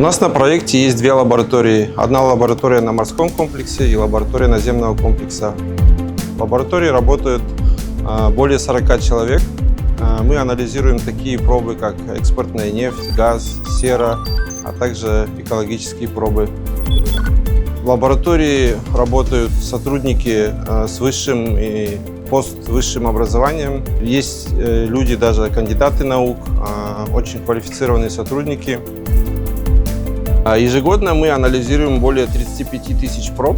нас на проекте есть две лаборатории. Одна лаборатория на морском комплексе и лаборатория наземного комплекса. В лаборатории работают более 40 человек. Мы анализируем такие пробы, как экспортная нефть, газ, сера, а также экологические пробы. В лаборатории работают сотрудники с высшим и поствысшим образованием. Есть люди, даже кандидаты наук, очень квалифицированные сотрудники. Ежегодно мы анализируем более 35 тысяч проб,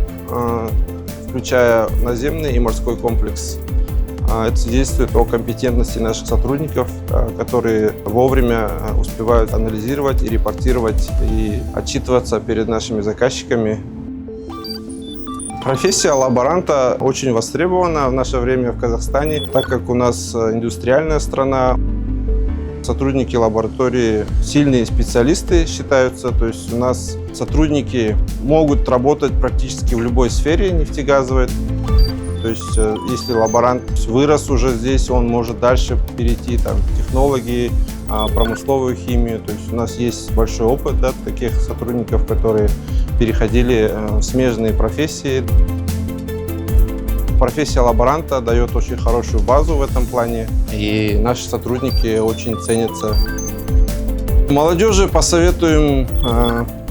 включая наземный и морской комплекс. Это свидетельствует о компетентности наших сотрудников, которые вовремя успевают анализировать и репортировать, и отчитываться перед нашими заказчиками. Профессия лаборанта очень востребована в наше время в Казахстане, так как у нас индустриальная страна. Сотрудники лаборатории сильные специалисты считаются, то есть у нас сотрудники могут работать практически в любой сфере нефтегазовой. То есть если лаборант вырос уже здесь, он может дальше перейти в технологии, промысловую химию. То есть у нас есть большой опыт таких сотрудников, которые переходили в смежные профессии. Профессия лаборанта дает очень хорошую базу в этом плане, и наши сотрудники очень ценятся. Молодежи посоветуем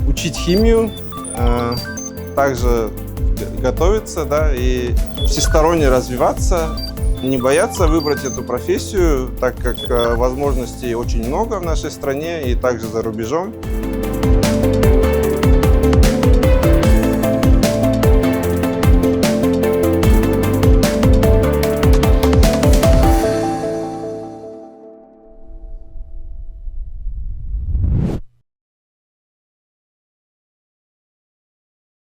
учить химию, также готовиться, и всесторонне развиваться, не бояться выбрать эту профессию, так как возможностей очень много в нашей стране и также за рубежом.